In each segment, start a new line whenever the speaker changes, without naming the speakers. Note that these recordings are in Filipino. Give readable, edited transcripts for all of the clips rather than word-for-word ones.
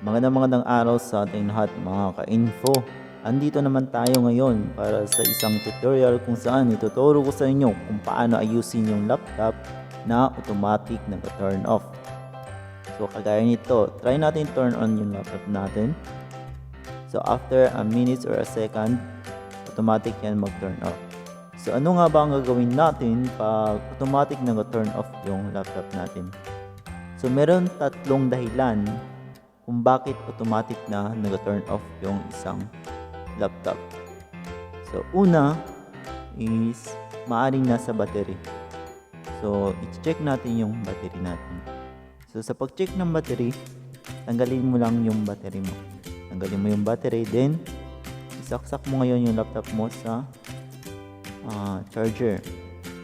Magandang araw sa ating lahat mga ka-info. Andito naman tayo ngayon para sa isang tutorial kung saan ituturo ko sa inyo kung paano ayusin yung laptop na automatic nag-turn off. So kagaya nito, try natin turn on yung laptop natin. So after a minute or a second, automatic yan mag-turn off. So ano nga ba ang gagawin natin pag automatic nag-turn off yung laptop natin? So meron tatlong dahilan kung bakit automatic na nag-turn off yung isang laptop. So una is maaring nasa battery. So i-check natin yung battery natin. So sa pag-check ng battery, tanggalin mo lang yung battery mo. Tanggalin mo yung battery, then isaksak mo ngayon yung laptop mo sa charger.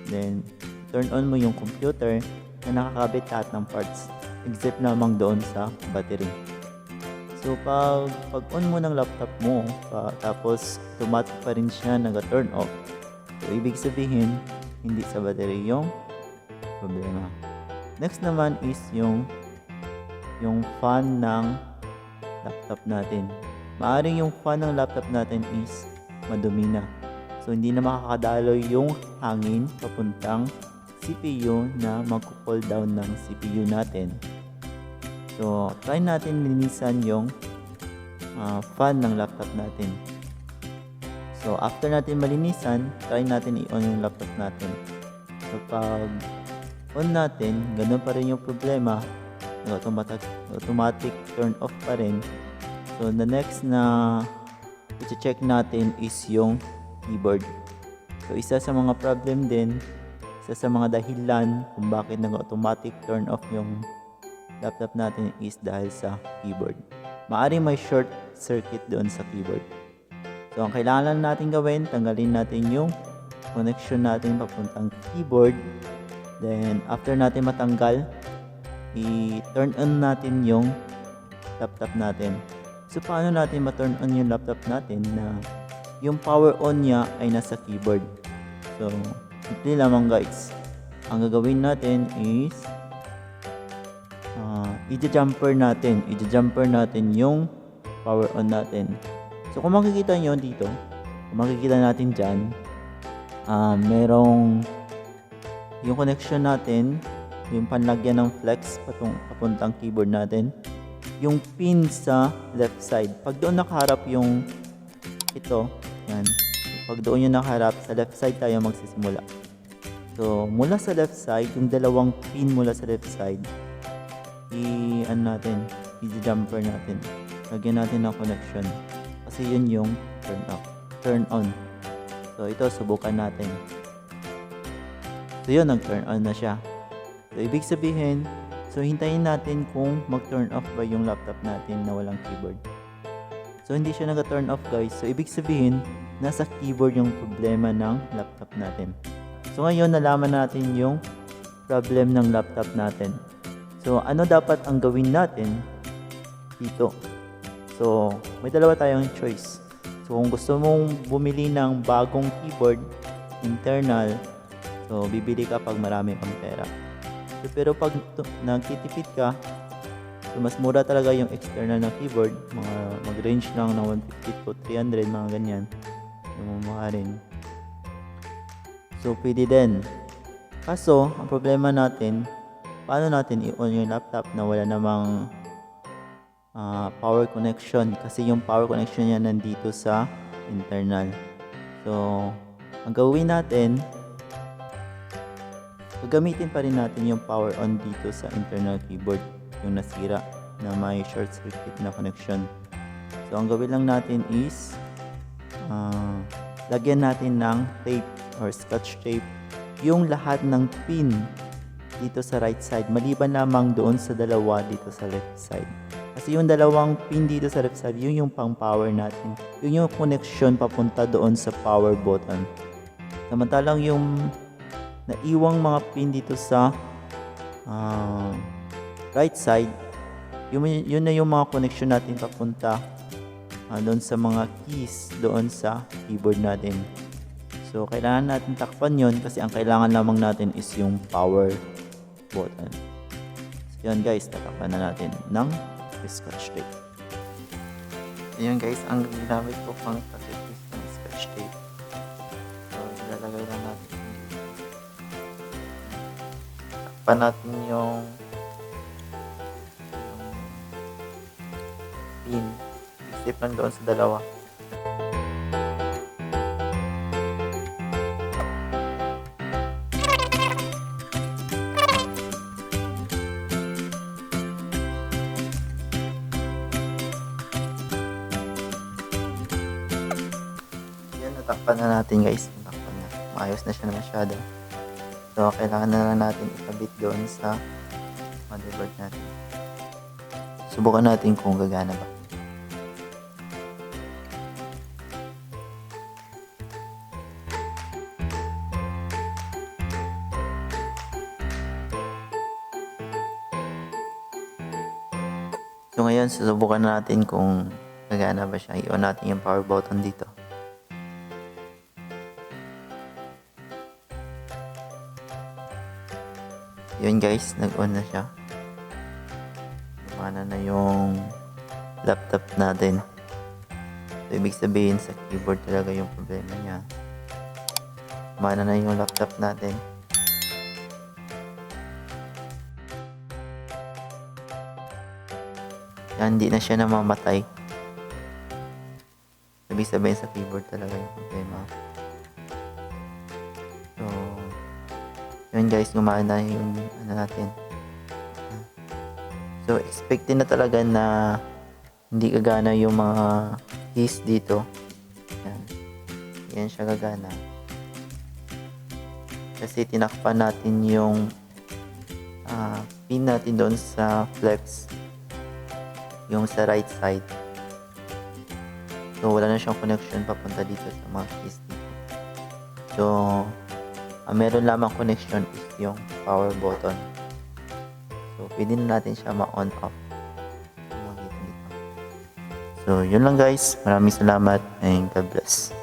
Then turn on mo yung computer na nakakabit lahat ng parts except lamang doon sa battery. So pag on mo ng laptop mo, tapos automatic pa rin siya nag-turn off. So ibig sabihin, hindi sa battery yung problema. Next naman is yung fan ng laptop natin. Maaaring yung fan ng laptop natin is madumi na. So hindi na makakadaloy yung hangin papuntang CPU na mag-cool down ng CPU natin. So try natin linisan yung fan ng laptop natin. So after natin malinisan, try natin i-on yung laptop natin. So pag on natin, ganun pa rin yung problema, automatic turn off pa rin. So the next na i-check natin is yung keyboard. So isa sa mga problem din, isa sa mga dahilan kung bakit nag-automatic turn off yung laptop natin is dahil sa keyboard. Maaring may short circuit doon sa keyboard. So ang kailangan natin gawin, tanggalin natin yung connection natin papuntang keyboard. Then after natin matanggal, i-turn on natin yung laptop natin. So paano natin ma-turn on yung laptop natin na yung power on niya ay nasa keyboard? So simple lamang guys. Ang gagawin natin is i-jumper natin yung power on natin. So kung makikita nyo dito, kung makikita natin dyan, merong yung connection natin, yung panlagyan ng flex papuntang keyboard natin, yung pin sa left side. Pag doon nakaharap yung ito, yan. Pag doon yung nakaharap, sa left side tayo magsisimula. So mula sa left side, yung dalawang pin mula sa left side, i-jumper natin. Lagyan natin ng connection. Kasi yun yung turn on. So ito, subukan natin. So yun, nag-turn on na siya. So ibig sabihin, so hintayin natin kung mag-turn off ba yung laptop natin na walang keyboard. So hindi siya nag-turn off guys. So ibig sabihin, nasa keyboard yung problema ng laptop natin. So ngayon, nalaman natin yung problem ng laptop natin. So ano dapat ang gawin natin dito? So may dalawa tayong choice. So kung gusto mong bumili ng bagong keyboard internal, so bibili ka pag marami kang pera. So, pero pag nagtitipid ka, so mas mura talaga yung external na keyboard, mag-range lang ng 150 to 300, mga ganyan. Yung mga rin. So pwede din. Kaso ang problema natin, paano natin i-on yung laptop na wala namang power connection? Kasi yung power connection niya nandito sa internal. So ang gawin natin, gagamitin pa rin natin yung power on dito sa internal keyboard, yung nasira na may short circuit na connection. So ang gawin lang natin is lagyan natin ng tape or scotch tape yung lahat ng pin dito sa right side, maliban lamang doon sa dalawa dito sa left side. Kasi yung dalawang pin dito sa left side, yun yung pang power natin, yun yung connection papunta doon sa power button. Samantalang yung naiwang mga pin dito sa right side, yun na yung mga connection natin papunta doon sa mga keys doon sa keyboard natin. So kailangan natin takpan yun kasi ang kailangan lamang natin is yung power button. So, yan guys, takpan na natin ng scotch tape. Ayun guys, ang ginamit ko pang package ng scotch tape. So, ilalagay lang natin. Takpan natin yung pin. Isip lang doon sa dalawa. Yan, natakpan na natin guys. Natakpan na. Maayos na siya na masyado. So, kailangan na lang natin ikabit doon sa motherboard natin. Subukan natin kung gagana ba. So ngayon, susubukan natin kung gagana ba siya. I-on natin yung power button dito. Yun guys, nag-on na siya. Gumana na yung laptop natin. So ibig sabihin sa keyboard talaga yung problema niya. Gumana na yung laptop natin. Yan, hindi na siya namamatay. Ibig sabihin sa keyboard talaga yung problema. So, yun guys, gumana na yung ano natin. So, expected na talaga na hindi gagana yung mga keys dito. Yan. Yan siya gagana. Kasi tinakpan natin yung pin natin doon sa flex. Yung sa right side. So, wala na siyang connection papunta dito sa mga keys dito. So, meron lamang connection is yung power button. So, pwede na natin siya ma-on off. So, yun lang guys. Maraming salamat and God bless.